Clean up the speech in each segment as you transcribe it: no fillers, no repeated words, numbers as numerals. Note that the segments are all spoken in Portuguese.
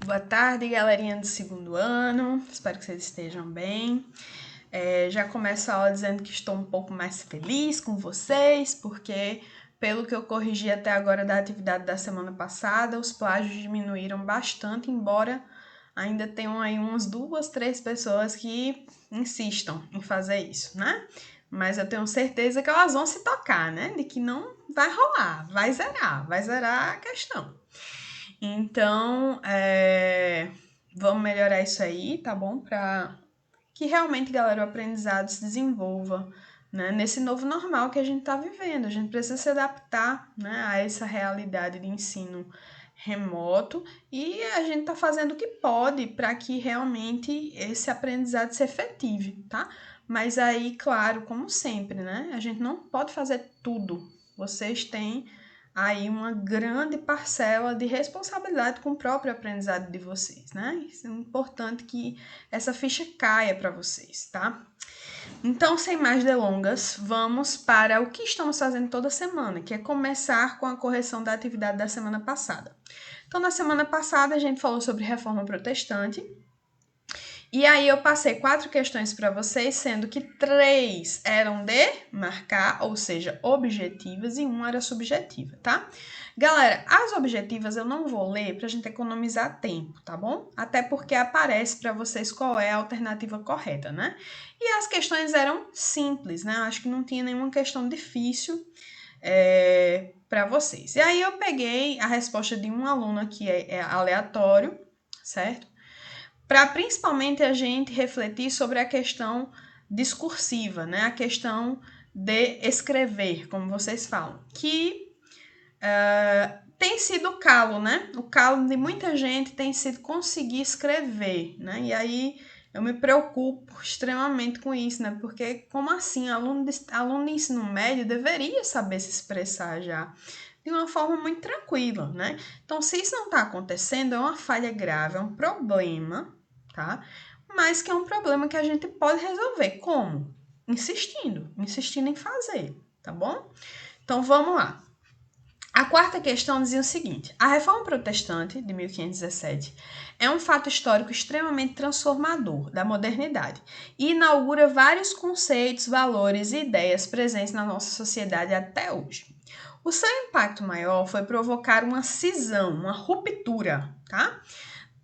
Boa tarde, galerinha do segundo ano. Espero que vocês estejam bem. Já começo a aula dizendo que estou um pouco mais feliz com vocês, porque pelo que eu corrigi até agora da atividade da semana passada, os plágios diminuíram bastante, embora ainda tenham aí umas 2, 3 pessoas que insistam em fazer isso, né? Mas eu tenho certeza que elas vão se tocar, né? De que não vai rolar, vai zerar a questão. Então, vamos melhorar isso aí, tá bom? Para que realmente, galera, o aprendizado se desenvolva, né? Nesse novo normal que a gente está vivendo. A gente precisa se adaptar, né, a essa realidade de ensino remoto e a gente está fazendo o que pode para que realmente esse aprendizado se efetive, tá? Mas aí, claro, como sempre, né? A gente não pode fazer tudo. Vocês têm aí uma grande parcela de responsabilidade com o próprio aprendizado de vocês, né? Isso é importante que essa ficha caia para vocês, tá? Então, sem mais delongas, vamos para o que estamos fazendo toda semana, que é começar com a correção da atividade da semana passada. Então, na semana passada, a gente falou sobre reforma protestante, e aí eu passei 4 questões para vocês, sendo que 3 eram de marcar, ou seja, objetivas, e 1 era subjetiva, tá? Galera, as objetivas eu não vou ler pra gente economizar tempo, tá bom? Até porque aparece para vocês qual é a alternativa correta, né? E as questões eram simples, né? Acho que não tinha nenhuma questão difícil para vocês. E aí eu peguei a resposta de um aluno que é aleatório, certo? Para principalmente a gente refletir sobre a questão discursiva, né? A questão de escrever, como vocês falam, que tem sido o calo, né? O calo de muita gente tem sido conseguir escrever, né? E aí eu me preocupo extremamente com isso, né? Porque como assim, aluno de ensino médio deveria saber se expressar já de uma forma muito tranquila, né? Então, se isso não está acontecendo, é uma falha grave, é um problema, tá? Mas que é um problema que a gente pode resolver. Como? Insistindo em fazer, tá bom? Então, vamos lá. A quarta questão dizia o seguinte: a Reforma Protestante, de 1517, é um fato histórico extremamente transformador da modernidade e inaugura vários conceitos, valores e ideias presentes na nossa sociedade até hoje. O seu impacto maior foi provocar uma cisão, uma ruptura, tá?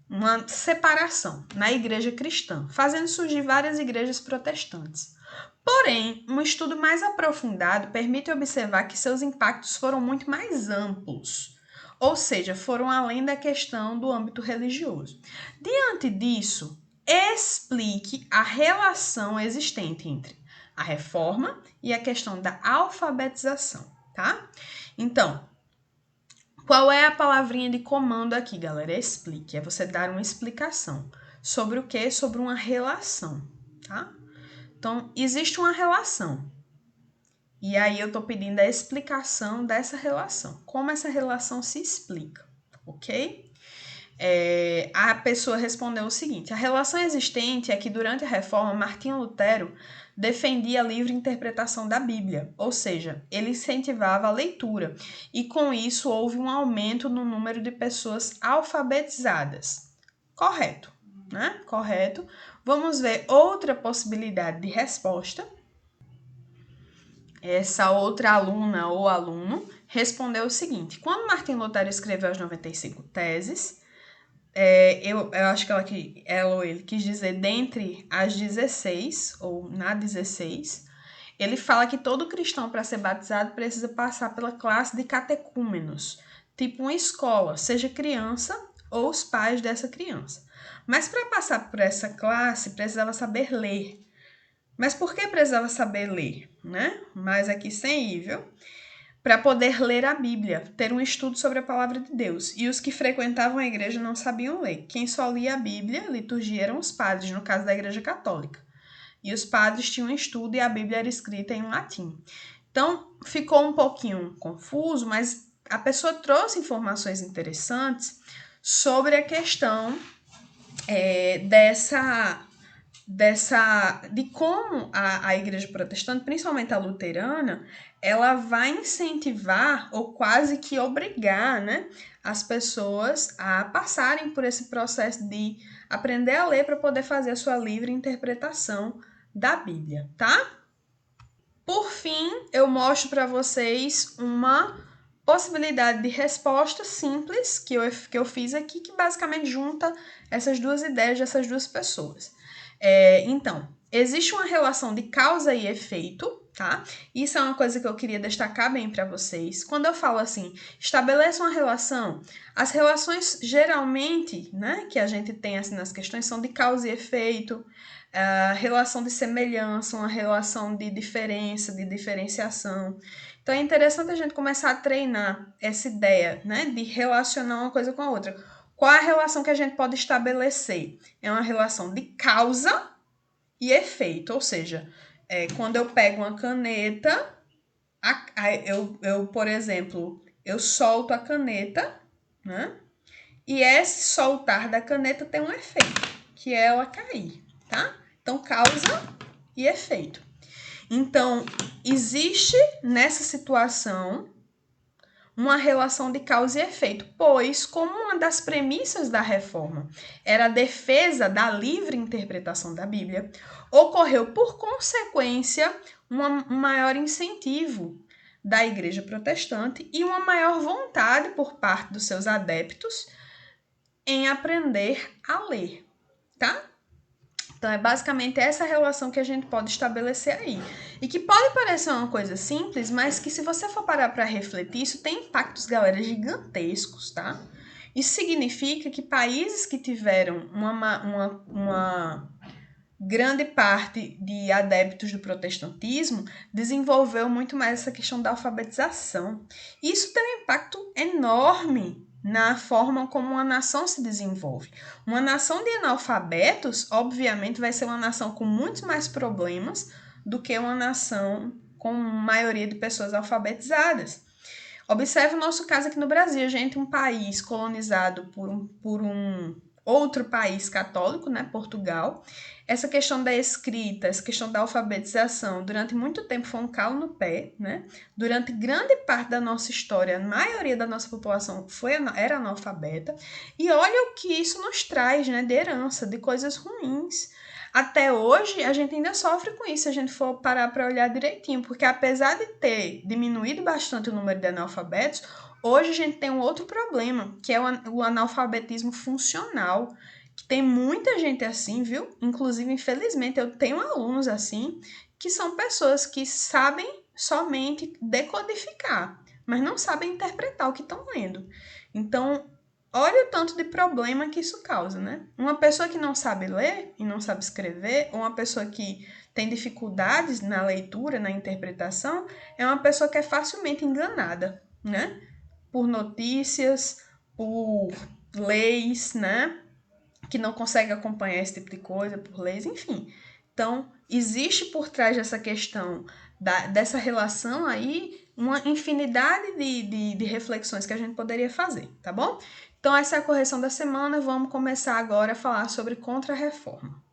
Uma separação na igreja cristã, fazendo surgir várias igrejas protestantes. Porém, um estudo mais aprofundado permite observar que seus impactos foram muito mais amplos, ou seja, foram além da questão do âmbito religioso. Diante disso, explique a relação existente entre a reforma e a questão da alfabetização, tá? Então, qual é a palavrinha de comando aqui, galera? Explique. É você dar uma explicação. Sobre o quê? Sobre uma relação, tá? Então, existe uma relação. E aí eu tô pedindo a explicação dessa relação. Como essa relação se explica, ok? A pessoa respondeu o seguinte: a relação existente é que durante a reforma, Martinho Lutero defendia a livre interpretação da Bíblia, ou seja, ele incentivava a leitura, e com isso houve um aumento no número de pessoas alfabetizadas. Correto, né? Correto. Vamos ver outra possibilidade de resposta. Essa outra aluna ou aluno respondeu o seguinte: quando Martinho Lutero escreveu as 95 teses, eu acho que ela ou ele quis dizer dentre as 16, ou na 16, ele fala que todo cristão, para ser batizado, precisa passar pela classe de catecúmenos, tipo uma escola, seja criança ou os pais dessa criança. Mas para passar por essa classe, precisava saber ler. Mas por que precisava saber ler, né? Mas aqui sem i, viu? Para poder ler a Bíblia, ter um estudo sobre a palavra de Deus. E os que frequentavam a igreja não sabiam ler. Quem só lia a Bíblia, a liturgia, eram os padres, no caso da igreja católica. E os padres tinham estudo e a Bíblia era escrita em latim. Então, ficou um pouquinho confuso, mas a pessoa trouxe informações interessantes sobre a questão de como a igreja protestante, principalmente a luterana, ela vai incentivar ou quase que obrigar, né, as pessoas a passarem por esse processo de aprender a ler para poder fazer a sua livre interpretação da Bíblia, tá? Por fim, eu mostro para vocês uma possibilidade de resposta simples que eu fiz aqui, que basicamente junta essas duas ideias dessas duas pessoas. Então, existe uma relação de causa e efeito, tá? Isso é uma coisa que eu queria destacar bem para vocês. Quando eu falo assim, estabeleça uma relação, as relações geralmente, né, que a gente tem assim nas questões são de causa e efeito, relação de semelhança, uma relação de diferença, de diferenciação. Então é interessante a gente começar a treinar essa ideia, né, de relacionar uma coisa com a outra. Qual é a relação que a gente pode estabelecer? É uma relação de causa e efeito, ou seja, quando eu pego uma caneta, por exemplo, eu solto a caneta, né? E esse soltar da caneta tem um efeito, que é ela cair, tá? Então, causa e efeito. Então, existe nessa situação uma relação de causa e efeito, pois, como uma das premissas da reforma era a defesa da livre interpretação da Bíblia, ocorreu, por consequência, um maior incentivo da Igreja Protestante e uma maior vontade por parte dos seus adeptos em aprender a ler, tá? Então, é basicamente essa relação que a gente pode estabelecer aí. E que pode parecer uma coisa simples, mas que se você for parar para refletir, isso tem impactos, galera, gigantescos, tá? Isso significa que países que tiveram uma grande parte de adeptos do protestantismo desenvolveu muito mais essa questão da alfabetização. Isso tem um impacto enorme na forma como uma nação se desenvolve. Uma nação de analfabetos, obviamente, vai ser uma nação com muitos mais problemas do que uma nação com maioria de pessoas alfabetizadas. Observe o nosso caso aqui no Brasil, gente, um país colonizado por um outro país católico, né, Portugal. Essa questão da escrita, essa questão da alfabetização, durante muito tempo foi um calo no pé, né? Durante grande parte da nossa história, a maioria da nossa população era analfabeta. E olha o que isso nos traz, né, de herança, de coisas ruins. Até hoje, a gente ainda sofre com isso, se a gente for parar para olhar direitinho, porque apesar de ter diminuído bastante o número de analfabetos, hoje a gente tem um outro problema, que é o analfabetismo funcional, que tem muita gente assim, viu? Inclusive, infelizmente, eu tenho alunos assim, que são pessoas que sabem somente decodificar, mas não sabem interpretar o que estão lendo. Então, olha o tanto de problema que isso causa, né? Uma pessoa que não sabe ler e não sabe escrever, ou uma pessoa que tem dificuldades na leitura, na interpretação, é uma pessoa que é facilmente enganada, né? Por notícias, por leis, né? Que não consegue acompanhar esse tipo de coisa, por leis, enfim. Então, existe por trás dessa questão, dessa relação aí, uma infinidade de reflexões que a gente poderia fazer, tá bom? Então, essa é a correção da semana. Vamos começar agora a falar sobre contra-reforma.